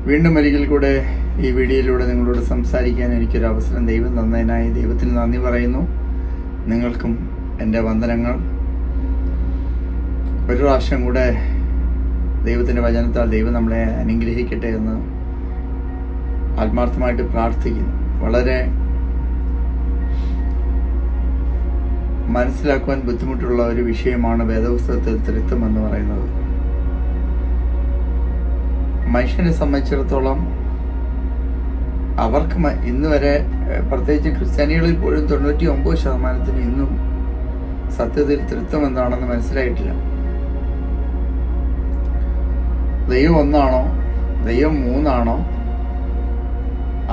വീണ്ടും ഒരിക്കൽ കൂടെ ഈ വീഡിയോയിലൂടെ നിങ്ങളോട് സംസാരിക്കാൻ എനിക്കൊരു അവസരം ദൈവം തന്നതിനായി ദൈവത്തിന് നന്ദി പറയുന്നു. നിങ്ങൾക്കും എൻ്റെ വന്ദനങ്ങൾ. ഒരു പ്രാവശ്യം കൂടെ ദൈവത്തിൻ്റെ വചനത്താൽ ദൈവം നമ്മളെ അനുഗ്രഹിക്കട്ടെ എന്ന് ആത്മാർത്ഥമായിട്ട് പ്രാർത്ഥിക്കുന്നു. വളരെ മനസ്സിലാക്കുവാൻ ബുദ്ധിമുട്ടുള്ള ഒരു വിഷയമാണ് വേദപുസ്തകത്തിൽ ത്രിത്വം എന്ന് പറയുന്നത്. മനുഷ്യനെ സംബന്ധിച്ചിടത്തോളം അവർക്ക് ഇന്ന് വരെ, പ്രത്യേകിച്ച് ക്രിസ്ത്യാനികളിൽ പോലും 99% ഇന്നും സത്യത്തിൽ ത്രിത്വം എന്താണെന്ന് മനസ്സിലായിട്ടില്ല. ദൈവം ഒന്നാണോ, ദൈവം മൂന്നാണോ,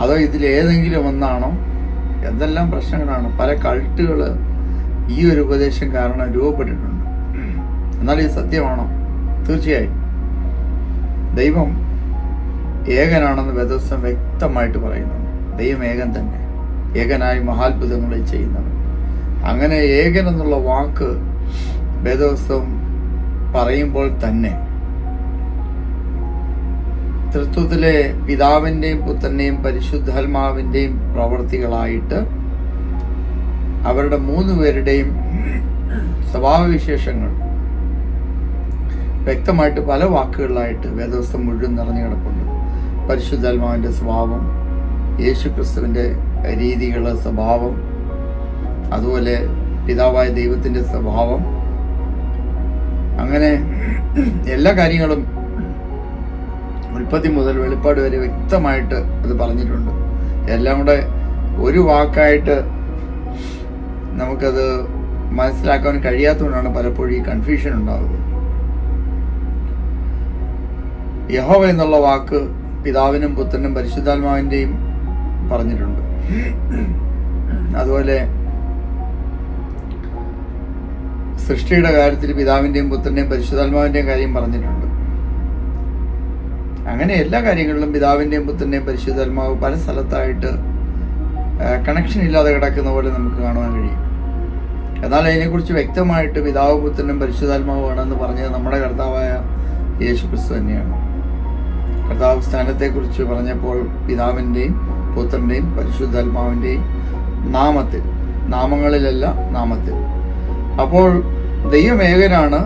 അതോ ഇതിലേതെങ്കിലും ഒന്നാണോ, എന്തെല്ലാം പ്രശ്നങ്ങളാണ്. പല കൾട്ടുകൾ ഈ ഒരു ഉപദേശം കാരണം രൂപപ്പെട്ടിട്ടുണ്ട്. എന്നാൽ ഇത് സത്യമാണോ? തീർച്ചയായും ദൈവം ഏകനാണെന്ന് വേദപുസ്തകം വ്യക്തമായിട്ട് പറയുന്നുണ്ട്. ദൈവം ഏകൻ തന്നെ, ഏകനായി മഹാത്ഭുതങ്ങളെ ചെയ്യുന്നവൻ. അങ്ങനെ ഏകൻ എന്നുള്ള വാക്ക് വേദപുസ്തകം പറയുമ്പോൾ തന്നെ ത്രിത്വത്തിലെ പിതാവിൻ്റെയും പുത്രൻ്റെയും പരിശുദ്ധാത്മാവിൻ്റെയും പ്രവർത്തികളായിട്ട് അവരുടെ 3 പേരുടെയും സ്വഭാവവിശേഷങ്ങൾ വ്യക്തമായിട്ട് പല വാക്കുകളിലായിട്ട് വേദപുസ്തകം മുഴുവൻ നിറഞ്ഞു കിടപ്പുണ്ട്. പരിശുദ്ധാത്മാവിൻ്റെ സ്വഭാവം, യേശുക്രിസ്തുവിൻ്റെ രീതികൾ, സ്വഭാവം, അതുപോലെ പിതാവായ ദൈവത്തിൻ്റെ സ്വഭാവം, അങ്ങനെ എല്ലാ കാര്യങ്ങളും ഉൽപ്പത്തി മുതൽ വെളിപ്പാട് വരെ വ്യക്തമായിട്ട് അത് പറഞ്ഞിട്ടുണ്ട്. എല്ലാം കൂടെ ഒരു വാക്കായിട്ട് നമുക്കത് മനസ്സിലാക്കാൻ കഴിയാത്തതുകൊണ്ടാണ് പലപ്പോഴും ഈ കൺഫ്യൂഷൻ ഉണ്ടാകുന്നത്. യഹോവ എന്നുള്ള വാക്ക് പിതാവിനും പുത്രനും പരിശുദ്ധാത്മാവിൻ്റെയും പറഞ്ഞിട്ടുണ്ട്. അതുപോലെ സൃഷ്ടിയുടെ കാര്യത്തിൽ പിതാവിൻ്റെയും പുത്രൻ്റെയും പരിശുദ്ധാത്മാവിൻ്റെയും കാര്യം പറഞ്ഞിട്ടുണ്ട്. അങ്ങനെ എല്ലാ കാര്യങ്ങളിലും പിതാവിൻ്റെയും പുത്രൻ്റെയും പരിശുദ്ധാത്മാവ് പല സ്ഥലത്തായിട്ട് കണക്ഷൻ ഇല്ലാതെ കിടക്കുന്ന പോലെ നമുക്ക് കാണുവാൻ കഴിയും. എന്നാൽ അതിനെക്കുറിച്ച് വ്യക്തമായിട്ട് പിതാവ് പുത്രനും പരിശുദ്ധാത്മാവാണെന്ന് പറഞ്ഞത് നമ്മുടെ കർത്താവായ യേശുക്രിസ്തു തന്നെയാണ്. കർത്താവ് സ്ഥാനത്തെക്കുറിച്ച് പറഞ്ഞപ്പോൾ പിതാവിൻ്റെയും പുത്രൻ്റെയും പരിശുദ്ധാത്മാവിൻ്റെയും നാമത്തിൽ, നാമങ്ങളിലല്ല നാമത്തിൽ. അപ്പോൾ ദൈവം ഏകനാണ്.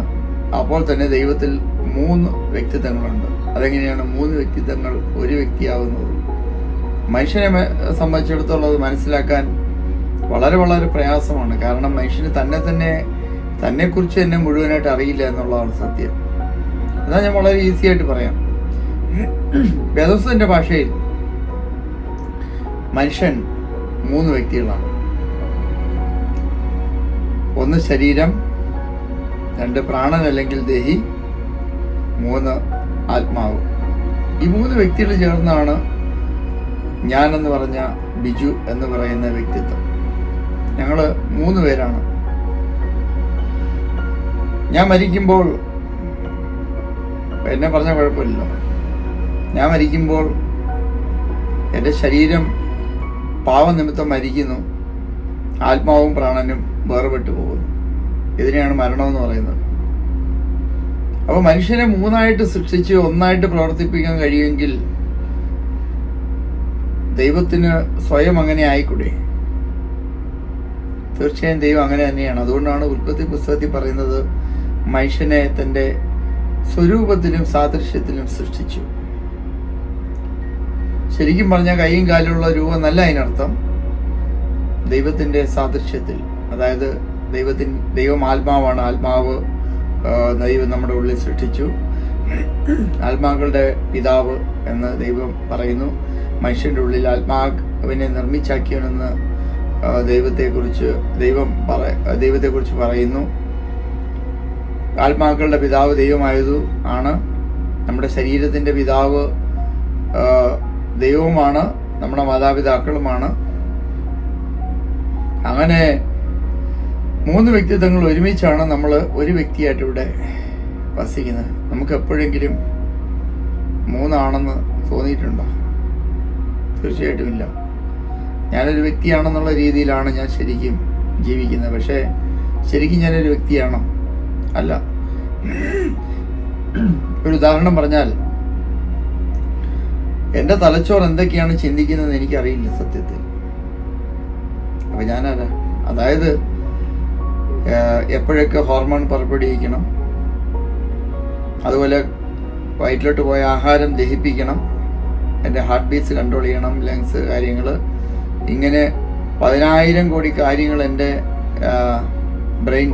അപ്പോൾ തന്നെ ദൈവത്തിൽ 3 വ്യക്തിത്വങ്ങളുണ്ട്. അതെങ്ങനെയാണ് 3 വ്യക്തിത്വങ്ങൾ ഒരു വ്യക്തിയാവുന്നത്? മനുഷ്യനെ സംബന്ധിച്ചിടത്തോളം അത് മനസ്സിലാക്കാൻ വളരെ വളരെ പ്രയാസമാണ്. കാരണം മനുഷ്യന് തന്നെക്കുറിച്ച് തന്നെ മുഴുവനായിട്ട് അറിയില്ല എന്നുള്ളതാണ് സത്യം. എന്നാൽ ഞാൻ വളരെ ഈസി ആയിട്ട് പറയാം. വേദപുസ്തകത്തിന്റെ ഭാഷയിൽ മനുഷ്യൻ 3 വ്യക്തികളാണ്. 1 ശരീരം, 2 പ്രാണൻ അല്ലെങ്കിൽ ദേഹി, 3 ആത്മാവ്. ഈ 3 വ്യക്തികൾ ചേർന്നാണ് ഞാനെന്ന് പറഞ്ഞ ബിജു എന്ന് പറയുന്ന വ്യക്തിത്വം. ഞങ്ങൾ 3 പേരാണ്. ഞാൻ മരിക്കുമ്പോൾ, എന്നെ പറഞ്ഞാൽ കുഴപ്പമില്ലല്ലോ, ഞാൻ മരിക്കുമ്പോൾ എൻ്റെ ശരീരം പാവനിമിത്തം മരിക്കുന്നു, ആത്മാവും പ്രാണനും വേർപെട്ടു പോകുന്നു. ഇതിനെയാണ് മരണമെന്ന് പറയുന്നത്. അപ്പോൾ മനുഷ്യനെ 3ആയിട്ട് സൃഷ്ടിച്ച് ഒന്നായിട്ട് പ്രവർത്തിപ്പിക്കാൻ കഴിയുമെങ്കിൽ ദൈവത്തിന് സ്വയം അങ്ങനെ ആയിക്കൂടെ? തീർച്ചയായും ദൈവം അങ്ങനെ തന്നെയാണ്. അതുകൊണ്ടാണ് ഉൽപ്പത്തി പുസ്തകത്തിൽ പറയുന്നത് മനുഷ്യനെ തൻ്റെ സ്വരൂപത്തിലും സാദൃശ്യത്തിലും സൃഷ്ടിച്ചു. ശരിക്കും പറഞ്ഞാൽ കൈയും കാലിലുള്ള രൂപം നല്ല, അതിനർത്ഥം ദൈവത്തിൻ്റെ സാദൃശ്യത്തിൽ. അതായത് ദൈവം ആത്മാവാണ്. ആത്മാവ് ദൈവം നമ്മുടെ ഉള്ളിൽ സൃഷ്ടിച്ചു. ആത്മാക്കളുടെ പിതാവ് എന്ന് ദൈവം പറയുന്നു. മനുഷ്യൻ്റെ ഉള്ളിൽ ആത്മാവിനെ നിർമ്മിച്ചാക്കിയവനെന്ന് ദൈവത്തെക്കുറിച്ച് പറയുന്നു. ആത്മാക്കളുടെ പിതാവ് ദൈവമായതു ആണ്. നമ്മുടെ ശരീരത്തിൻ്റെ പിതാവ് ദൈവവുമാണ്, നമ്മുടെ മാതാപിതാക്കളുമാണ്. അങ്ങനെ 3 വ്യക്തിത്വങ്ങൾ ഒരുമിച്ചാണ് നമ്മൾ ഒരു വ്യക്തിയായിട്ട് ഇവിടെ വസിക്കുന്നത്. നമുക്ക് എപ്പോഴെങ്കിലും 3 ആണെന്ന് തോന്നിയിട്ടുണ്ടോ? തീർച്ചയായിട്ടും ഇല്ല. ഞാനൊരു വ്യക്തിയാണെന്നുള്ള രീതിയിലാണ് ഞാൻ ശരിക്കും ജീവിക്കുന്നത്. പക്ഷേ ശരിക്കും ഞാനൊരു വ്യക്തിയാണോ? അല്ല. ഒരു ഉദാഹരണം പറഞ്ഞാൽ, എൻ്റെ തലച്ചോറ് എന്തൊക്കെയാണ് ചിന്തിക്കുന്നതെന്ന് എനിക്കറിയില്ല സത്യത്തിൽ. അപ്പം ഞാനാരാ? അതായത് എപ്പോഴൊക്കെ ഹോർമോൺ പുറപ്പെടുവിക്കണം, അതുപോലെ വയറ്റിലോട്ട് പോയ ആഹാരം ദഹിപ്പിക്കണം, എൻ്റെ ഹാർട്ട് ബീറ്റ്സ് കൺട്രോൾ ചെയ്യണം, ലങ്സ് കാര്യങ്ങൾ, ഇങ്ങനെ 10,000 കോടി കാര്യങ്ങൾ എൻ്റെ ബ്രെയിൻ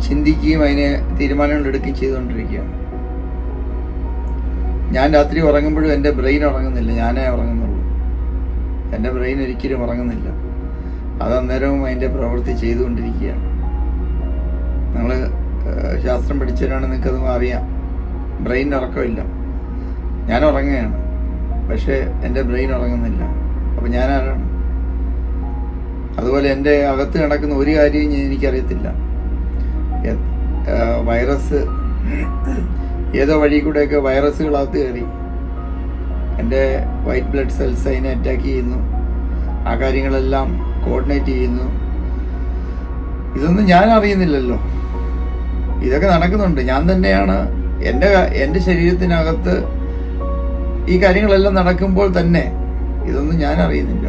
ചിന്തിക്കുകയും അതിന് തീരുമാനങ്ങൾ എടുക്കുകയും ചെയ്തുകൊണ്ടിരിക്കുകയാണ്. ഞാൻ രാത്രി ഉറങ്ങുമ്പോഴും എൻ്റെ ബ്രെയിൻ ഉറങ്ങുന്നില്ല, ഞാനേ ഉറങ്ങുന്നുള്ളൂ. എൻ്റെ ബ്രെയിൻ ഒരിക്കലും ഉറങ്ങുന്നില്ല. അത് അന്നേരവും അതിൻ്റെ പ്രവൃത്തി ചെയ്തുകൊണ്ടിരിക്കുകയാണ്. നിങ്ങൾ ശാസ്ത്രം പഠിച്ചവരാണ്, നിങ്ങൾക്കത് അറിയാം. ബ്രെയിൻ ഉറക്കമില്ല, ഞാൻ ഉറങ്ങുകയാണ്, പക്ഷേ എൻ്റെ ബ്രെയിൻ ഉറങ്ങുന്നില്ല. അപ്പോൾ ഞാനാരാണ്? അതുപോലെ എൻ്റെ അകത്ത് നടക്കുന്ന ഒരു കാര്യവും എനിക്കറിയത്തില്ല. വൈറസ് ഏതോ വഴി കൂടെയൊക്കെ വൈറസുകളകത്ത് കയറി എൻ്റെ വൈറ്റ് ബ്ലഡ് സെൽസ് അതിനെ അറ്റാക്ക് ചെയ്യുന്നു, ആ കാര്യങ്ങളെല്ലാം കോർഡിനേറ്റ് ചെയ്യുന്നു. ഇതൊന്നും ഞാൻ അറിയുന്നില്ലല്ലോ. ഇതൊക്കെ നടക്കുന്നുണ്ട്. ഞാൻ തന്നെയാണ് എൻ്റെ ശരീരത്തിനകത്ത് ഈ കാര്യങ്ങളെല്ലാം നടക്കുമ്പോൾ തന്നെ ഇതൊന്നും ഞാൻ അറിയുന്നില്ല.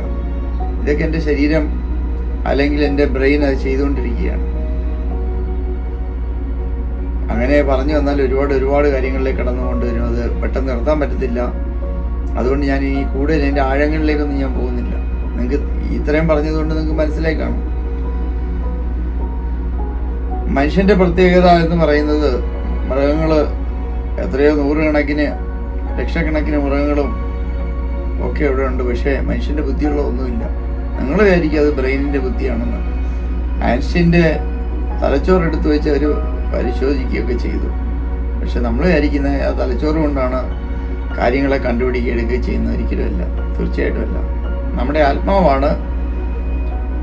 ഇതൊക്കെ എൻ്റെ ശരീരം അല്ലെങ്കിൽ എൻ്റെ ബ്രെയിൻ അത് ചെയ്തുകൊണ്ടിരിക്കുകയാണ്. അങ്ങനെ പറഞ്ഞു വന്നാൽ ഒരുപാട് കാര്യങ്ങളിലേക്ക് കടന്നു കൊണ്ടുവരും. അത് പെട്ടെന്ന് നിർത്താൻ പറ്റത്തില്ല. അതുകൊണ്ട് ഞാൻ ഇനി കൂടുതൽ എൻ്റെ ആഴങ്ങളിലേക്കൊന്നും ഞാൻ പോകുന്നില്ല. നിങ്ങൾക്ക് ഇത്രയും പറഞ്ഞതുകൊണ്ട് നിങ്ങൾക്ക് മനസ്സിലായി കാണും. മനുഷ്യൻ്റെ പ്രത്യേകത എന്ന് പറയുന്നത്, മൃഗങ്ങൾ എത്രയോ നൂറുകണക്കിന് ലക്ഷക്കണക്കിന് മൃഗങ്ങളും ഒക്കെ ഇവിടെ ഉണ്ട്, പക്ഷേ മനുഷ്യൻ്റെ ബുദ്ധിയുള്ള ഒന്നുമില്ല. നിങ്ങൾ വിചാരിക്കും അത് ബ്രെയിനിൻ്റെ ബുദ്ധിയാണെന്ന്. ഐൻസ്റ്റീൻ്റെ തലച്ചോറെടുത്ത് വെച്ച് അവർ പരിശോധിക്കുകയൊക്കെ ചെയ്തു. പക്ഷെ നമ്മൾ വിചാരിക്കുന്നത് ആ തലച്ചോറ് കൊണ്ടാണ് കാര്യങ്ങളെ കണ്ടുപിടിക്കുകയൊക്കെ ചെയ്യുന്നത്. ഒരിക്കലുമല്ല, തീർച്ചയായിട്ടുമല്ല. നമ്മുടെ ആത്മാവാണ്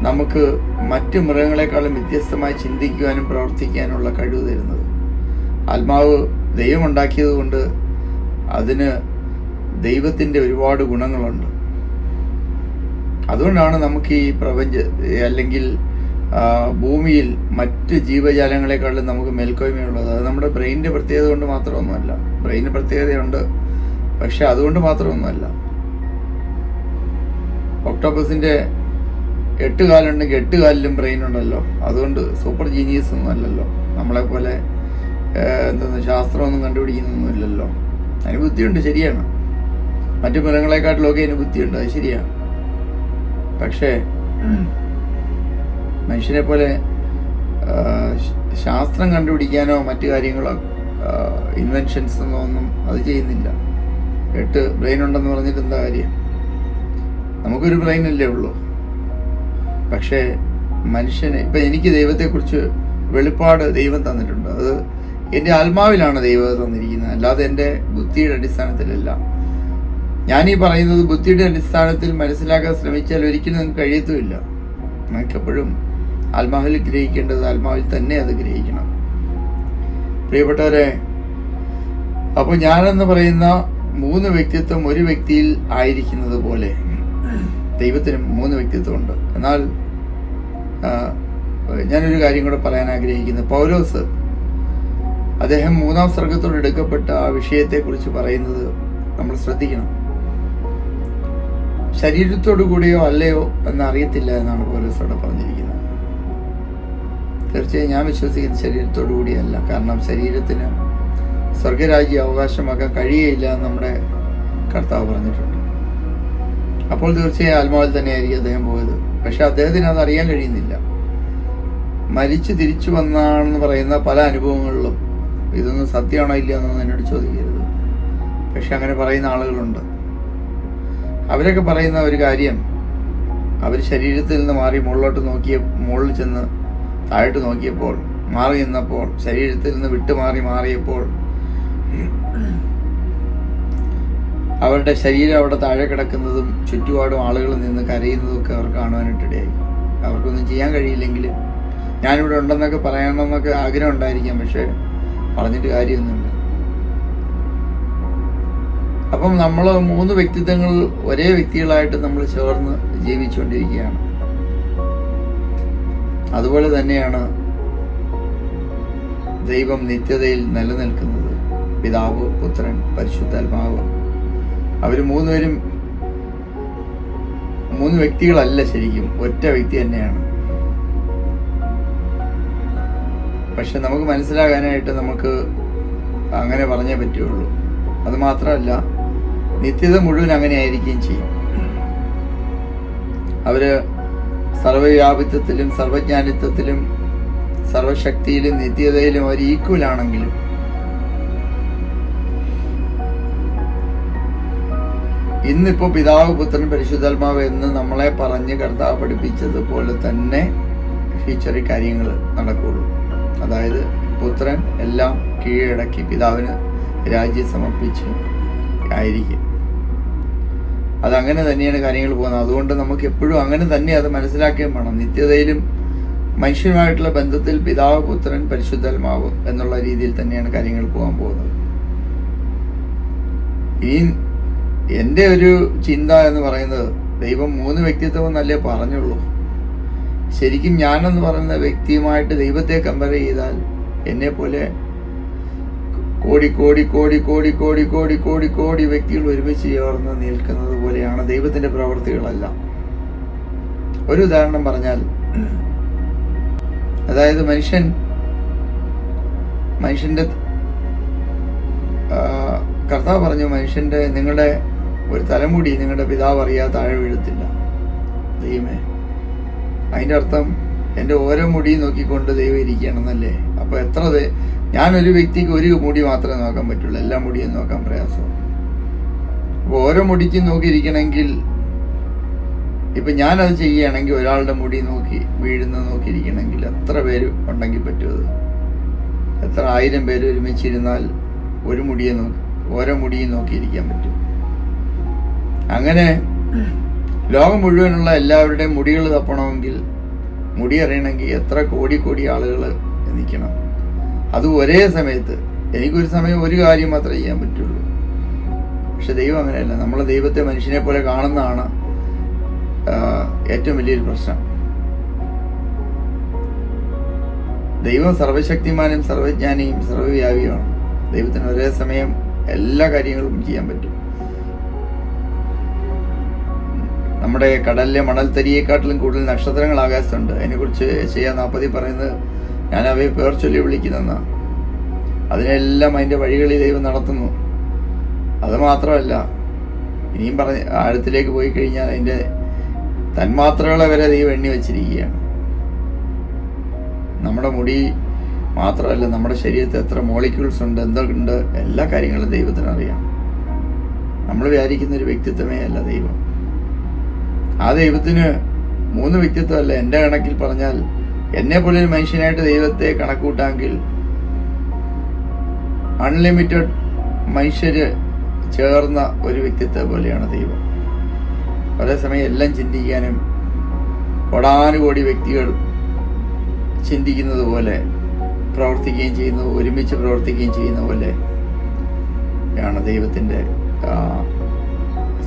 നമുക്ക് മറ്റു മൃഗങ്ങളെക്കാളും വ്യത്യസ്തമായി ചിന്തിക്കുവാനും പ്രവർത്തിക്കാനുള്ള കഴിവ് തരുന്നത്. ആത്മാവ് ദൈവം ഉണ്ടാക്കിയത് കൊണ്ട് അതിന് ദൈവത്തിൻ്റെ ഒരുപാട് ഗുണങ്ങളുണ്ട്. അതുകൊണ്ടാണ് നമുക്ക് ഈ അല്ലെങ്കിൽ ഭൂമിയിൽ മറ്റ് ജീവജാലങ്ങളെക്കാളും നമുക്ക് മേൽക്കോയ്മയുള്ളത്. അത് നമ്മുടെ ബ്രെയിനിൻ്റെ പ്രത്യേകത കൊണ്ട് മാത്രമൊന്നുമല്ല. ബ്രെയിനിന് പ്രത്യേകതയുണ്ട്, പക്ഷെ അതുകൊണ്ട് മാത്രമൊന്നുമല്ല. ഒക്ടോപ്പസിൻ്റെ 8 കാലുണ്ടെങ്കിൽ 8 കാലിലും ബ്രെയിൻ ഉണ്ടല്ലോ. അതുകൊണ്ട് സൂപ്പർ ജീനിയസ് ഒന്നും അല്ലല്ലോ. നമ്മളെപ്പോലെ ശാസ്ത്രമൊന്നും കണ്ടുപിടിക്കുന്നൊന്നുമില്ലല്ലോ. അതിന് ബുദ്ധിയുണ്ട്, ശരിയാണ്. മറ്റു മൃഗങ്ങളെക്കാട്ടിലൊക്കെ അതിന് ബുദ്ധിയുണ്ട്, അത് ശരിയാണ്. പക്ഷേ മനുഷ്യനെ പോലെ ശാസ്ത്രം കണ്ടുപിടിക്കാനോ മറ്റു കാര്യങ്ങളോ ഇൻവെൻഷൻസ് ഒന്നും അത് ചെയ്യുന്നില്ല. 8 ബ്രെയിൻ ഉണ്ടെന്ന് പറഞ്ഞിട്ട് എന്താ കാര്യം? നമുക്കൊരു ബ്രെയിനല്ലേ ഉള്ളൂ. പക്ഷേ മനുഷ്യന് ഇപ്പം എനിക്ക് ദൈവത്തെക്കുറിച്ച് വെളിപ്പാട് ദൈവം തന്നിട്ടുണ്ട്. അത് എൻ്റെ ആത്മാവിലാണ് ദൈവം തന്നിരിക്കുന്നത്, അല്ലാതെ എൻ്റെ ബുദ്ധിയുടെ അടിസ്ഥാനത്തിലല്ല. ഞാനീ പറയുന്നത് ബുദ്ധിയുടെ അടിസ്ഥാനത്തിൽ മനസ്സിലാക്കാൻ ശ്രമിച്ചാൽ ഒരിക്കലും നിങ്ങൾക്ക് കഴിയത്തുമില്ല. നമുക്കെപ്പോഴും ആത്മാവിൽ ഗ്രഹിക്കേണ്ടത് ആത്മാവിൽ തന്നെ അത് ഗ്രഹിക്കണം. പ്രിയപ്പെട്ടവരെ, അപ്പോൾ ഞാനെന്ന് പറയുന്ന 3 വ്യക്തിത്വം ഒരു വ്യക്തിയിൽ ആയിരിക്കുന്നത് പോലെ ദൈവത്തിന് 3 വ്യക്തിത്വമുണ്ട്. എന്നാൽ ഞാനൊരു കാര്യം കൂടെ പറയാൻ ആഗ്രഹിക്കുന്നത്, പൗലോസ് അദ്ദേഹം 3-ാം സർഗ്ഗത്തോട് എടുക്കപ്പെട്ട ആ വിഷയത്തെക്കുറിച്ച് പറയുന്നത് നമ്മൾ ശ്രദ്ധിക്കണം. ശരീരത്തോടു കൂടിയോ അല്ലയോ എന്നറിയത്തില്ല എന്നാണ് പൗലോസ് അവിടെ പറഞ്ഞിരിക്കുന്നത്. തീർച്ചയായും ഞാൻ വിശ്വസിക്കുന്ന ശരീരത്തോടു കൂടിയല്ല. കാരണം ശരീരത്തിന് സ്വർഗരാജ്യം അവകാശമാക്കാൻ കഴിയുകയില്ല എന്ന് നമ്മുടെ കർത്താവ് പറഞ്ഞിട്ടുണ്ട്. അപ്പോൾ തീർച്ചയായും ആത്മാവിൽ തന്നെയായിരിക്കും അദ്ദേഹം പോയത്. പക്ഷെ അദ്ദേഹത്തിന് അത് അറിയാൻ കഴിയുന്നില്ല. മരിച്ചു തിരിച്ചു വന്നാണെന്ന് പറയുന്ന പല അനുഭവങ്ങളിലും ഇതൊന്നും സത്യമാണോ ഇല്ല എന്നൊന്നും എന്നോട് ചോദിക്കരുത്. പക്ഷെ അങ്ങനെ പറയുന്ന ആളുകളുണ്ട്. അവരൊക്കെ പറയുന്ന ഒരു കാര്യം, അവർ ശരീരത്തിൽ നിന്ന് മാറി മുകളിൽ ചെന്ന് താഴോട്ട് നോക്കിയപ്പോൾ, മാറി നിന്നപ്പോൾ, ശരീരത്തിൽ നിന്ന് മാറിയപ്പോൾ അവരുടെ ശരീരം അവിടെ താഴെ കിടക്കുന്നതും ചുറ്റുപാടും ആളുകൾ നിന്ന് കരയുന്നതും ഒക്കെ അവർ കാണുവാനായിട്ടിടയായി. അവർക്കൊന്നും ചെയ്യാൻ കഴിയില്ലെങ്കിലും ഞാനിവിടെ ഉണ്ടെന്നൊക്കെ പറയണമെന്നൊക്കെ ആഗ്രഹം ഉണ്ടായിരിക്കാം, പക്ഷേ പറഞ്ഞിട്ട് കാര്യമൊന്നുമില്ല. അപ്പം നമ്മൾ 3 വ്യക്തിത്വങ്ങൾ ഒരേ വ്യക്തികളായിട്ട് നമ്മൾ ചേർന്ന് ജീവിച്ചുകൊണ്ടിരിക്കുകയാണ്. അതുപോലെ തന്നെയാണ് ദൈവം നിത്യതയിൽ നിലനിൽക്കുന്നത്. പിതാവ്, പുത്രൻ, പരിശുദ്ധാത്മാവ് അവർ മൂന്നുപേരും 3 വ്യക്തികളല്ല, ശരിക്കും ഒറ്റ വ്യക്തി തന്നെയാണ്. പക്ഷെ നമുക്ക് മനസ്സിലാകാനായിട്ട് നമുക്ക് അങ്ങനെ പറഞ്ഞേ പറ്റുള്ളൂ. അത് മാത്രമല്ല, നിത്യത മുഴുവൻ അങ്ങനെ ആയിരിക്കുകയും ചെയ്യും. അവര് സർവ്വവ്യാപിത്വത്തിലും സർവജ്ഞാനിത്വത്തിലും സർവശക്തിയിലും നിത്യതയിലും അവർ ഈക്വലാണെങ്കിലും ഇന്നിപ്പോൾ പിതാവ് പുത്രൻ പരിശുദ്ധാത്മാവ് എന്ന് നമ്മളെ പറഞ്ഞ് കർത്താവ് പഠിപ്പിച്ചതുപോലെ തന്നെ ഫ്യൂച്ചറിൽ കാര്യങ്ങൾ നടക്കുകയുള്ളൂ. അതായത് പുത്രൻ എല്ലാം കീഴടക്കി പിതാവിന് രാജ്യം സമർപ്പിച്ച് ആയിരിക്കും. അതങ്ങനെ തന്നെയാണ് കാര്യങ്ങൾ പോകുന്നത്. അതുകൊണ്ട് നമുക്ക് എപ്പോഴും അങ്ങനെ തന്നെ അത് മനസ്സിലാക്കുകയും വേണം. നിത്യതയിലും മനുഷ്യനുമായിട്ടുള്ള ബന്ധത്തിൽ പിതാവ് പുത്രൻ പരിശുദ്ധാത്മാവ് എന്നുള്ള രീതിയിൽ തന്നെയാണ് കാര്യങ്ങൾ പോകാൻ പോകുന്നത്. ഇനി എൻ്റെ ഒരു ചിന്ത എന്ന് പറയുന്നത്, ദൈവം 3 വ്യക്തിത്വം എന്നല്ലേ പറഞ്ഞുള്ളൂ. ശരിക്കും ഞാനെന്ന് പറയുന്ന വ്യക്തിയുമായിട്ട് ദൈവത്തെ കമ്പയർ ചെയ്താൽ എന്നെ പോലെ കോടി കോടി കോടി കോടി കോടി കോടി കോടി കോടി വ്യക്തികൾ ഒരുമിച്ച് ചേർന്ന് നിൽക്കുന്നത് പോലെയാണ് ദൈവത്തിൻ്റെ പ്രവൃത്തികളെല്ലാം. ഒരു ഉദാഹരണം പറഞ്ഞാൽ, അതായത് മനുഷ്യൻ്റെ കർത്താവ് പറഞ്ഞു, നിങ്ങളുടെ ഒരു തലമുടി നിങ്ങളുടെ പിതാവ് അറിയാതെ താഴെ വീഴത്തില്ല. ദൈവമേ, അതിൻ്റെ അർത്ഥം എൻ്റെ ഓരോ മുടിയും നോക്കിക്കൊണ്ട് ദൈവം ഇരിക്കുകയാണെന്നല്ലേ? അപ്പോൾ ഞാനൊരു വ്യക്തിക്ക് ഒരു മുടി മാത്രമേ നോക്കാൻ പറ്റുള്ളൂ, എല്ലാ മുടിയും നോക്കാൻ പ്രയാസമാണ്. അപ്പോൾ ഓരോ മുടിക്കും നോക്കിയിരിക്കണമെങ്കിൽ, ഇപ്പം ഞാനത് ചെയ്യുകയാണെങ്കിൽ ഒരാളുടെ മുടി നോക്കിയിരിക്കണമെങ്കിൽ എത്ര പേര് ഉണ്ടെങ്കിൽ പറ്റുമത്? എത്ര 1000 പേര് ഒരുമിച്ചിരുന്നാൽ ഓരോ മുടിയും നോക്കിയിരിക്കാൻ പറ്റും. അങ്ങനെ ലോകം മുഴുവനുള്ള എല്ലാവരുടെയും മുടികൾ തപ്പണമെങ്കിൽ, മുടി അറിയണമെങ്കിൽ എത്ര കോടി കോടി ആളുകൾ നിൽക്കണം. അത് ഒരേ സമയത്ത്. എനിക്കൊരു സമയം ഒരു കാര്യം മാത്രമേ ചെയ്യാൻ പറ്റുള്ളൂ. പക്ഷെ ദൈവം അങ്ങനെയല്ല. നമ്മൾ ദൈവത്തെ മനുഷ്യനെ പോലെ കാണുന്നതാണ് ഏറ്റവും വലിയൊരു പ്രശ്നം. ദൈവം സർവശക്തിമാനും സർവജ്ഞാനിയും സർവ്വവ്യാപിയുമാണ്. ദൈവത്തിന് ഒരേ സമയം എല്ലാ കാര്യങ്ങളും ചെയ്യാൻ പറ്റും. നമ്മുടെ കടലിലെ മണൽത്തരിയെക്കാട്ടിലും കൂടുതൽ നക്ഷത്രങ്ങൾ ആകാശത്തുണ്ട്. അതിനെക്കുറിച്ച് യെശയ്യാ 40 പറയുന്നത്, ഞാൻ അവയെ പേർ ചൊല്ലി വിളിക്കുന്നെന്നാണ്. അതിനെല്ലാം അതിൻ്റെ വഴികളിൽ ദൈവം നടത്തുന്നു. അത് മാത്രമല്ല, ഇനിയും ആഴത്തിലേക്ക് പോയി കഴിഞ്ഞാൽ അതിൻ്റെ തന്മാത്രകളെ വരെ ദൈവം എണ്ണി വച്ചിരിക്കുകയാണ്. നമ്മുടെ മുടി മാത്രമല്ല, നമ്മുടെ ശരീരത്തിൽ എത്ര മോളിക്യൂൾസ് ഉണ്ട്, എന്തൊക്കെയുണ്ട്, എല്ലാ കാര്യങ്ങളും ദൈവത്തിന് അറിയാം. നമ്മൾ വിചാരിക്കുന്ന ഒരു വ്യക്തിത്വമേ അല്ല ദൈവം. ആ ദൈവത്തിന് 3 വ്യക്തിത്വമല്ല. എൻ്റെ കണക്കിൽ പറഞ്ഞാൽ, എന്നെ പോലെ ഒരു മനുഷ്യനായിട്ട് ദൈവത്തെ കണക്കൂട്ടാമെങ്കിൽ അൺലിമിറ്റഡ് മനുഷ്യര് ചേർന്ന ഒരു വ്യക്തിത്വം പോലെയാണ് ദൈവം. ഒരേ സമയം എല്ലാം ചിന്തിക്കാനും കോടാനുകോടി വ്യക്തികൾ ചിന്തിക്കുന്നത് പോലെ പ്രവർത്തിക്കുകയും ചെയ്യുന്നു, ഒരുമിച്ച് പ്രവർത്തിക്കുകയും ചെയ്യുന്ന പോലെ ആണ് ദൈവത്തിൻ്റെ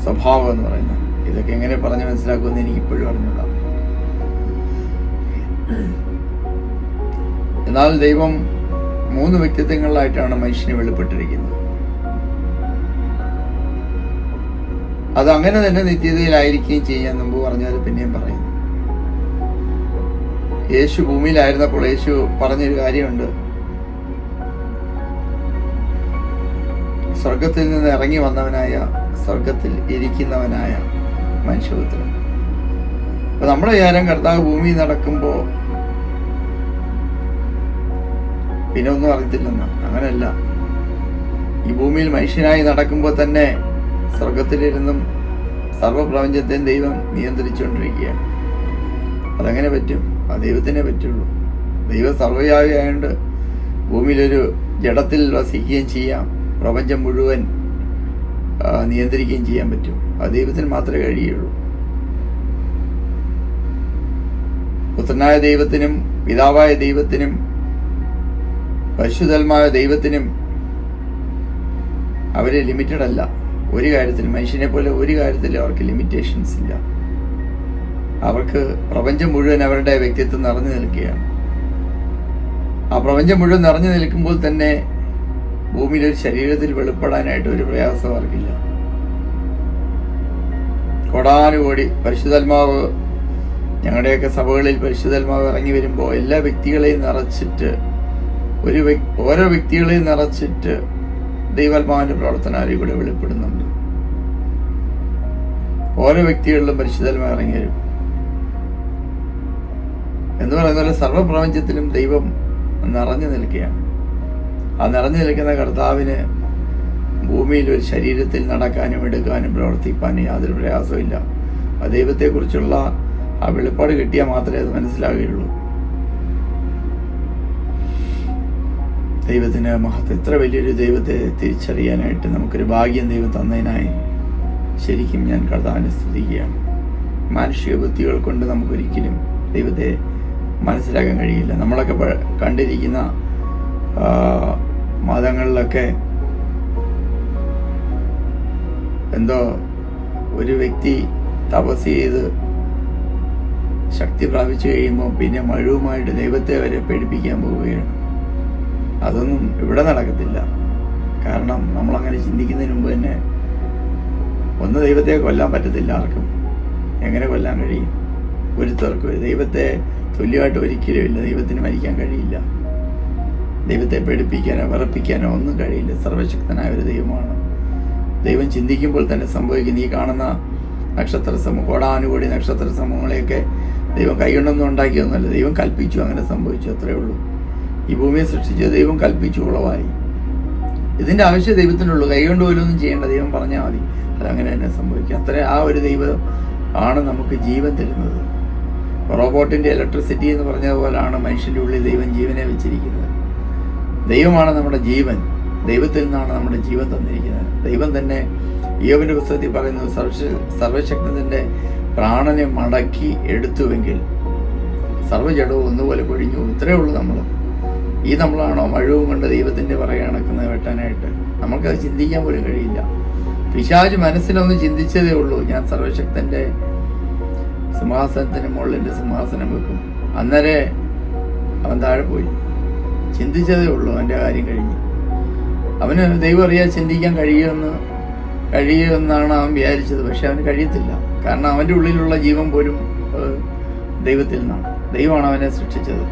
സ്വഭാവം എന്ന് പറയുന്നത്. ഇതൊക്കെ എങ്ങനെ പറഞ്ഞ് മനസ്സിലാക്കുമെന്ന് എനിക്കിപ്പോഴും അറിഞ്ഞൂടാ. എന്നാൽ ദൈവം 3 വ്യക്തിത്വങ്ങളിലായിട്ടാണ് മനുഷ്യനെ വെളിപ്പെട്ടിരിക്കുന്നത്. അത് അങ്ങനെ തന്നെ നിത്യതയിലായിരിക്കുകയും ചെയ്യാൻ മുമ്പ് പറഞ്ഞാൽ പിന്നെയും പറയുന്നു. യേശു ഭൂമിയിലായിരുന്നപ്പോൾ യേശു പറഞ്ഞൊരു കാര്യമുണ്ട്. സ്വർഗത്തിൽ നിന്ന് ഇറങ്ങി വന്നവനായ, സ്വർഗത്തിൽ ഇരിക്കുന്നവനായ മനുഷ്യപുത്രൻ. അപ്പൊ നമ്മുടെ വിചാരം കർത്താവ് ഭൂമിയിൽ നടക്കുമ്പോൾ പിന്നെ ഒന്നും അറിയത്തില്ലെന്ന്. അങ്ങനെയല്ല. ഈ ഭൂമിയിൽ മനുഷ്യനായി നടക്കുമ്പോൾ തന്നെ സ്വർഗത്തിലിരുന്നും സർവപ്രപഞ്ചത്തെയും ദൈവം നിയന്ത്രിച്ചുകൊണ്ടിരിക്കുകയാണ്. അതെങ്ങനെ പറ്റും? അത് ദൈവത്തിനെ പറ്റുള്ളൂ. ദൈവം സർവ്വവ്യാപിയായതുകൊണ്ട് ഭൂമിയിലൊരു ജഡത്തിൽ വസിക്കുകയും ചെയ്യാം, പ്രപഞ്ചം മുഴുവൻ നിയന്ത്രിക്കുകയും ചെയ്യാൻ പറ്റും. അത് ദൈവത്തിന് മാത്രമേ കഴിയുള്ളൂ. പുത്രനായ ദൈവത്തിനും പിതാവായ ദൈവത്തിനും പരിശുദ്ധാത്മാവായ ദൈവത്തിനും അവര് ലിമിറ്റഡ് അല്ല ഒരു കാര്യത്തിലും. മനുഷ്യനെ പോലെ ഒരു കാര്യത്തിലും അവർക്ക് ലിമിറ്റേഷൻസ് ഇല്ല. അവർക്ക് പ്രപഞ്ചം മുഴുവൻ അവരുടെ വ്യക്തിത്വം നിറഞ്ഞു നിൽക്കുകയാണ്. ആ പ്രപഞ്ചം മുഴുവൻ നിറഞ്ഞു നിൽക്കുമ്പോൾ തന്നെ ഭൂമിയിലൊരു ശരീരത്തിൽ വെളിപ്പെടാനായിട്ട് ഒരു പ്രയാസം അവർക്കില്ല. കോടാനുകോടി പരിശുദ്ധാത്മാവ് ഞങ്ങളുടെയൊക്കെ സഭകളിൽ പരിശുദ്ധാത്മാവ് ഇറങ്ങി വരുമ്പോൾ എല്ലാ വ്യക്തികളെയും നിറച്ചിട്ട് ഓരോ വ്യക്തികളെയും നിറച്ചിട്ട് ദൈവാത്മാവിന്റെ പ്രവർത്തനം കൂടെ വെളിപ്പെടുന്നുണ്ട്. ഓരോ വ്യക്തികളിലും പരിശുദ്ധാത്മാവ് ഇറങ്ങി വരും എന്ന് പറയുന്ന പോലെ സർവ്വപ്രപഞ്ചത്തിലും ദൈവം നിറഞ്ഞു നിൽക്കുകയാണ്. ആ നിറഞ്ഞു നിൽക്കുന്ന കർത്താവിന് ഭൂമിയിൽ ഒരു ശരീരത്തിൽ നടക്കാനും എടുക്കാനും പ്രവർത്തിക്കാനും യാതൊരു പ്രയാസവും ഇല്ല. ആ ദൈവത്തെക്കുറിച്ചുള്ള ആ വെളിപ്പാട് കിട്ടിയാൽ മാത്രമേ അത് മനസ്സിലാകുകയുള്ളൂ. ദൈവത്തിന് മഹത്വം, ഇത്ര വലിയൊരു ദൈവത്തെ തിരിച്ചറിയാനായിട്ട് നമുക്കൊരു ഭാഗ്യം ദൈവം തന്നതിനായി ശരിക്കും ഞാൻ കർത്താവിനെ സ്തുതിക്കുകയാണ്. മാനുഷിക ബുദ്ധികൾ കൊണ്ട് നമുക്കൊരിക്കലും ദൈവത്തെ മനസ്സിലാക്കാൻ കഴിയില്ല. നമ്മളൊക്കെ കണ്ടിരിക്കുന്ന മതങ്ങളിലൊക്കെ എന്തോ ഒരു വ്യക്തി തപസ് ചെയ്ത് ശക്തി പ്രാപിച്ചു കഴിയുമ്പോൾ പിന്നെ മഴുവുമായിട്ട് ദൈവത്തെ വരെ പേടിപ്പിക്കാൻ പോവുകയാണ്. അതൊന്നും ഇവിടെ നടക്കത്തില്ല. കാരണം നമ്മളങ്ങനെ ചിന്തിക്കുന്നതിന് മുമ്പ് തന്നെ ഒന്ന് ദൈവത്തെ കൊല്ലാൻ പറ്റത്തില്ല. ആർക്കും എങ്ങനെ കൊല്ലാൻ കഴിയും? ഒരുത്തർക്കും ദൈവത്തെ തുല്യമായിട്ട് ഒരിക്കലും ഇല്ല. ദൈവത്തിന് മരിക്കാൻ കഴിയില്ല. ദൈവത്തെ പേടിപ്പിക്കാനോ വിറപ്പിക്കാനോ ഒന്നും കഴിയില്ല. സർവശക്തനായ ഒരു ദൈവമാണ്. ദൈവം ചിന്തിക്കുമ്പോൾ തന്നെ സംഭവിക്കുന്ന ഈ കാണുന്ന നക്ഷത്ര സമൂഹം, കോടാനുകോടി നക്ഷത്ര സമൂഹങ്ങളെയൊക്കെ ദൈവം കൈകൊണ്ടൊന്നും ഉണ്ടാക്കിയൊന്നുമല്ല. ദൈവം കൽപ്പിച്ചു, അങ്ങനെ സംഭവിച്ചു, അത്രയേ ഉള്ളൂ. ഈ ഭൂമിയെ സൃഷ്ടിച്ച ദൈവം കൽപ്പിച്ചു, ഉളവായി. ഇതിൻ്റെ ആവശ്യം ദൈവത്തിനുള്ളൂ. കൈകൊണ്ട് പോലും ഒന്നും ചെയ്യേണ്ട, ദൈവം പറഞ്ഞാൽ മതി, അതങ്ങനെ തന്നെ സംഭവിക്കും. അത്ര ആ ഒരു ദൈവം ആണ് നമുക്ക് ജീവൻ തരുന്നത്. റോബോട്ടിൻ്റെ ഇലക്ട്രിസിറ്റി എന്ന് പറഞ്ഞതുപോലാണ് മനുഷ്യൻ്റെ ഉള്ളിൽ ദൈവം ജീവനെ വെച്ചിരിക്കുന്നത്. ദൈവമാണ് നമ്മുടെ ജീവൻ. ദൈവത്തിൽ നിന്നാണ് നമ്മുടെ ജീവൻ തന്നിരിക്കുന്നത്. ദൈവം തന്നെ യോബിന്റെ പുസ്തകത്തിൽ പറയുന്നത് സർവശക്തന്റെ പ്രാണനെ മടക്കി എടുത്തുവെങ്കിൽ സർവ്വജടവും ഒന്നുപോലെ പൊഴിഞ്ഞു. ഇത്രയേ ഉള്ളൂ. നമ്മളാണോ മഴവും കൊണ്ട് ദൈവത്തിന്റെ പുറകെ നടക്കുന്നത് വെട്ടാനായിട്ട്? നമുക്കത് ചിന്തിക്കാൻ പോലും കഴിയില്ല. പിശാച് മനസ്സിലൊന്ന് ചിന്തിച്ചതേ ഉള്ളൂ, ഞാൻ സർവശക്തന്റെ സിംഹാസനത്തിന് മുകളിൽ എൻ്റെ സിംഹാസനം വെക്കും. അന്നേരെ അവൻ താഴെ പോയി. ചിന്തിച്ചതേ ഉള്ളൂ, അവൻ്റെ കാര്യം കഴിഞ്ഞു. അവന് ദൈവം അറിയാൻ ചിന്തിക്കാൻ കഴിയുമെന്നാണ് അവൻ വിചാരിച്ചത്. പക്ഷെ അവന് കഴിയത്തില്ല. കാരണം അവൻ്റെ ഉള്ളിലുള്ള ജീവൻ പോലും ദൈവത്തിൽ നിന്നാണ്. ദൈവമാണ് അവനെ സൃഷ്ടിച്ചത്.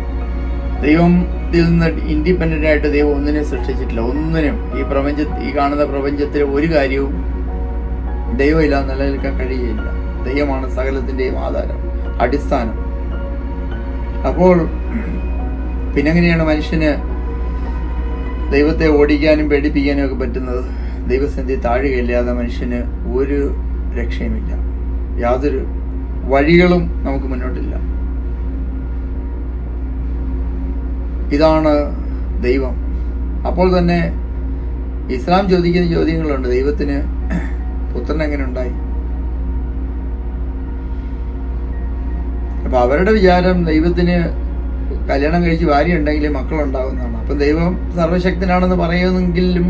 ദൈവത്തിൽ നിന്ന് ഇൻഡിപെൻഡൻ്റ് ആയിട്ട് ദൈവം ഒന്നിനെ സൃഷ്ടിച്ചിട്ടില്ല. ഒന്നിനും ഈ കാണുന്ന പ്രപഞ്ചത്തിലെ ഒരു കാര്യവും ദൈവമില്ലാതെ നിലനിൽക്കാൻ കഴിയുകയില്ല. ദൈവമാണ് സകലത്തിൻ്റെയും ആധാരം, അടിസ്ഥാനം. അപ്പോൾ പിന്നെങ്ങനെയാണ് മനുഷ്യന് ദൈവത്തെ ഓടിക്കാനും പേടിപ്പിക്കാനും ഒക്കെ പറ്റുന്നത്? ദൈവസന്നിധി താഴുകയില്ലാതെ മനുഷ്യന് ഒരു രക്ഷയുമില്ല. യാതൊരു വഴികളും നമുക്ക് മുന്നോട്ടില്ല. ഇതാണ് ദൈവം. അപ്പോൾ തന്നെ ഇസ്ലാം ചോദിക്കുന്ന ചോദ്യങ്ങളുണ്ട്. ദൈവത്തിന് പുത്രൻ എങ്ങനെ ഉണ്ടായി? അപ്പം അവരുടെ വിചാരം ദൈവത്തിന് കല്യാണം കഴിച്ച് ഭാര്യ ഉണ്ടെങ്കിൽ മക്കളുണ്ടാകുന്നതാണ്. അപ്പം ദൈവം സർവശക്തനാണെന്ന് പറയുമെങ്കിലും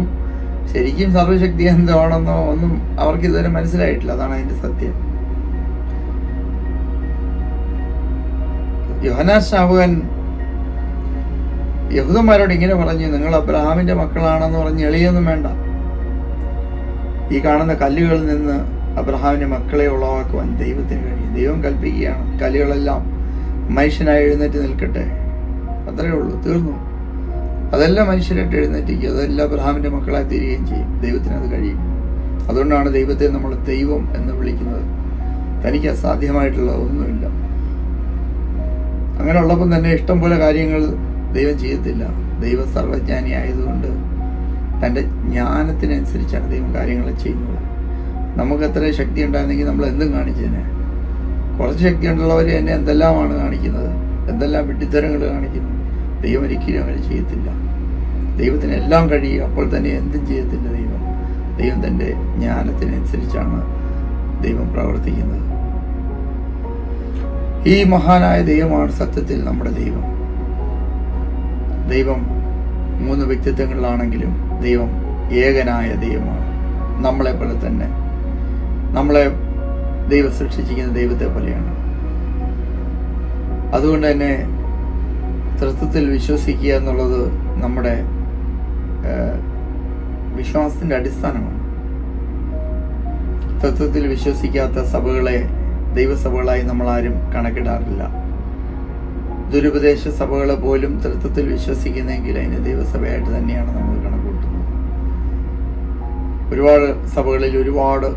ശരിക്കും സർവശക്തി എന്താണെന്നോ ഒന്നും അവർക്ക് ഇതുവരെ മനസ്സിലായിട്ടില്ല. അതാണ് അതിൻ്റെ സത്യം. യോഹന്നാൻ സ്നാപകൻ യഹൂദന്മാരോട് ഇങ്ങനെ പറഞ്ഞു, നിങ്ങൾ അബ്രഹാമിന്റെ മക്കളാണെന്ന് പറഞ്ഞ് എളിയൊന്നും വേണ്ട. ഈ കാണുന്ന കല്ലുകളിൽ നിന്ന് അബ്രഹാമിന്റെ മക്കളെ ഉളവാക്കുവാൻ ദൈവത്തിന് കഴിയും. ദൈവം കൽപ്പിക്കുകയാണ്, കല്ലുകളെല്ലാം മനുഷ്യനായി എഴുന്നേറ്റ് നിൽക്കട്ടെ. അത്രയേ ഉള്ളൂ, തീർന്നു. അതെല്ലാം മനുഷ്യരായിട്ട് എഴുന്നേറ്റിക്കും. അതെല്ലാം അബ്രഹാമിന്റെ മക്കളായി തീരുകയും ചെയ്യും. ദൈവത്തിന് അത് കഴിയും. അതുകൊണ്ടാണ് ദൈവത്തെ നമ്മൾ ദൈവം എന്ന് വിളിക്കുന്നത്. തനിക്ക് അസാധ്യമായിട്ടുള്ള ഒന്നുമില്ല. അങ്ങനെ ഉള്ളപ്പം തന്നെ ഇഷ്ടം പോലെ കാര്യങ്ങൾ ദൈവം ചെയ്യത്തില്ല. ദൈവം സർവജ്ഞാനി ആയതുകൊണ്ട് തൻ്റെ ജ്ഞാനത്തിനനുസരിച്ചാണ് ദൈവം കാര്യങ്ങൾ ചെയ്യുന്നത്. നമുക്ക് എത്ര ശക്തി ഉണ്ടായിരുന്നെങ്കിൽ നമ്മൾ എന്തും കാണിച്ചേനെ. കുറച്ച് ശക്തി ഉള്ളവർ തന്നെ എന്തെല്ലാമാണ് കാണിക്കുന്നത്, എന്തെല്ലാം വിഡ്ഢിത്തരങ്ങൾ കാണിക്കുന്നു. ദൈവം ഒരിക്കലും അങ്ങനെ ചെയ്യത്തില്ല. ദൈവത്തിന് എല്ലാം കഴിയും. അപ്പോൾ തന്നെ എന്തും ചെയ്യത്തില്ല ദൈവം. ദൈവം തൻ്റെ ജ്ഞാനത്തിനനുസരിച്ചാണ് ദൈവം പ്രവർത്തിക്കുന്നത്. ഈ മഹാനായ ദൈവമാണ് സത്യത്തിൽ നമ്മുടെ ദൈവം. ദൈവം 3 വ്യക്തിത്വങ്ങളിലാണെങ്കിലും ദൈവം ഏകനായ ദൈവമാണ്. നമ്മളെപ്പോലെ തന്നെ, നമ്മളെ ദൈവം സൃഷ്ടിച്ചിരിക്കുന്ന ദൈവത്തെ പോലെയാണ്. അതുകൊണ്ട് തന്നെ തൃത്വത്തിൽ വിശ്വസിക്കുക എന്നുള്ളത് നമ്മുടെ വിശ്വാസത്തിൻ്റെ അടിസ്ഥാനമാണ്. തത്വത്തിൽ വിശ്വസിക്കാത്ത സഭകളെ ദൈവസഭകളായി നമ്മളാരും കണക്കിടാറില്ല. ദുരുപദേശ സഭകളെ പോലും തൃത്വത്തിൽ വിശ്വസിക്കുന്നെങ്കിൽ അതിന് ദൈവസഭയായിട്ട് തന്നെയാണ് നമ്മൾ കണക്കൂട്ടുന്നത്. ഒരുപാട് സഭകളിൽ ഒരുപാട്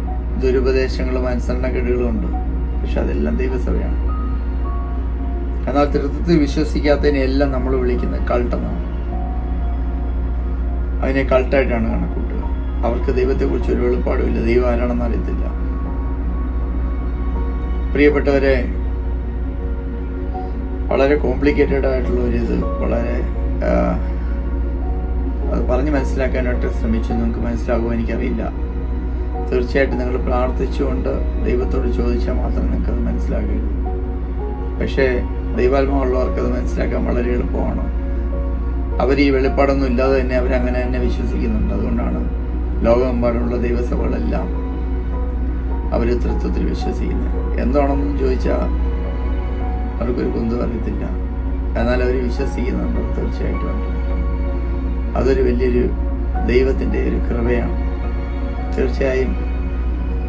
ദുരുപദേശങ്ങളും അനുസരണക്കേടുകളുണ്ട്, പക്ഷെ അതെല്ലാം ദൈവസഭയാണ്. എന്നാൽ തൃത്വത്തിൽ വിശ്വസിക്കാത്തതിനെല്ലാം നമ്മൾ വിളിക്കുന്നത് കൾട്ടെന്നാണ്. അതിനെ കൾട്ടായിട്ടാണ് കണക്കൂട്ടുക. അവർക്ക് ദൈവത്തെക്കുറിച്ച് ഒരു വെളിപ്പാടുമില്ല, ദൈവം ആരാണെന്ന് അറിയത്തില്ല. പ്രിയപ്പെട്ടവരെ, വളരെ കോംപ്ലിക്കേറ്റഡ് ആയിട്ടുള്ള ഒരിത്, വളരെ അത് പറഞ്ഞ് മനസ്സിലാക്കാനായിട്ട് ശ്രമിച്ചു. നിങ്ങൾക്ക് മനസ്സിലാകുമോ എനിക്കറിയില്ല. തീർച്ചയായിട്ടും നിങ്ങൾ പ്രാർത്ഥിച്ചുകൊണ്ട് ദൈവത്തോട് ചോദിച്ചാൽ മാത്രമേ നിങ്ങൾക്കത് മനസ്സിലാകുകയുള്ളൂ. പക്ഷേ ദൈവാത്മാവുള്ളവർക്കത് മനസ്സിലാക്കാൻ വളരെ എളുപ്പമാണ്. അവർ ഈ വെളിപ്പാടൊന്നും ഇല്ലാതെ തന്നെ അവരങ്ങനെ തന്നെ വിശ്വസിക്കുന്നുണ്ട്. അതുകൊണ്ടാണ് ലോകമെമ്പാടുമുള്ള ദൈവസഭകളെല്ലാം അവർ തൃത്വത്തിൽ വിശ്വസിക്കുന്നത്. എന്താണെന്ന് ചോദിച്ചാൽ അവർക്കൊരു കുന്തും അറിയത്തില്ല, എന്നാൽ അവർ വിശ്വസിക്കുന്നുണ്ട്. തീർച്ചയായിട്ടും ഉണ്ട്. അതൊരു വലിയൊരു ദൈവത്തിൻ്റെ ഒരു കൃപയാണ്. തീർച്ചയായും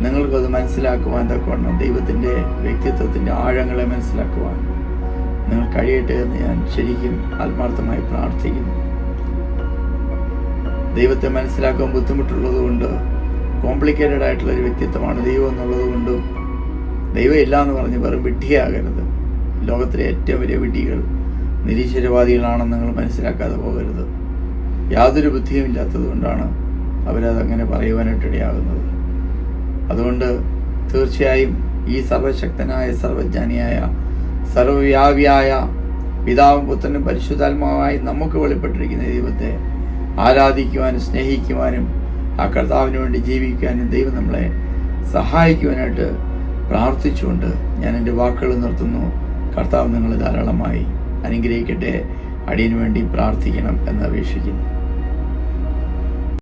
നിങ്ങൾക്കത് മനസ്സിലാക്കുവാൻ തക്കവണ്ണം ദൈവത്തിൻ്റെ വ്യക്തിത്വത്തിൻ്റെ ആഴങ്ങളെ മനസ്സിലാക്കുവാൻ നിങ്ങൾ കഴിയട്ടെ എന്ന് ഞാൻ ശരിക്കും ആത്മാർത്ഥമായി പ്രാർത്ഥിക്കുന്നു. ദൈവത്തെ മനസ്സിലാക്കാൻ ബുദ്ധിമുട്ടുള്ളത് കൊണ്ട്, കോംപ്ലിക്കേറ്റഡ് ആയിട്ടുള്ള ഒരു വ്യക്തിത്വമാണ് ദൈവം എന്നുള്ളത് കൊണ്ടും ദൈവം ഇല്ല എന്ന് പറഞ്ഞ് വെറും വിഡ്ഢിയാകരുത്. ലോകത്തിലെ ഏറ്റവും വലിയ വിഡ്ഢികൾ നിരീശ്വരവാദികളാണെന്ന് നിങ്ങൾ മനസ്സിലാക്കാതെ പോകരുത്. യാതൊരു ബുദ്ധിയും ഇല്ലാത്തത് കൊണ്ടാണ് അവരതങ്ങനെ പറയുവാനായിട്ടിടയാകുന്നത്. അതുകൊണ്ട് തീർച്ചയായും ഈ സർവശക്തനായ, സർവജ്ഞാനിയായ, സർവവ്യാപിയായ പിതാവും പുത്രനും പരിശുദ്ധാത്മാവായി നമുക്ക് വെളിപ്പെട്ടിരിക്കുന്ന ദൈവത്തെ ആരാധിക്കുവാനും സ്നേഹിക്കുവാനും ആ കർത്താവിന് വേണ്ടി ജീവിക്കാനും ദൈവം നമ്മളെ സഹായിക്കുവാനായിട്ട് പ്രാർത്ഥിച്ചുകൊണ്ട് ഞാൻ എൻ്റെ വാക്കുകൾ നിർത്തുന്നു. കർത്താവ് നിങ്ങളെ ധാരാളമായി അനുഗ്രഹിക്കട്ടെ. അടിയന് വേണ്ടി പ്രാർത്ഥിക്കണം എന്ന് അപേക്ഷിക്കുന്നു.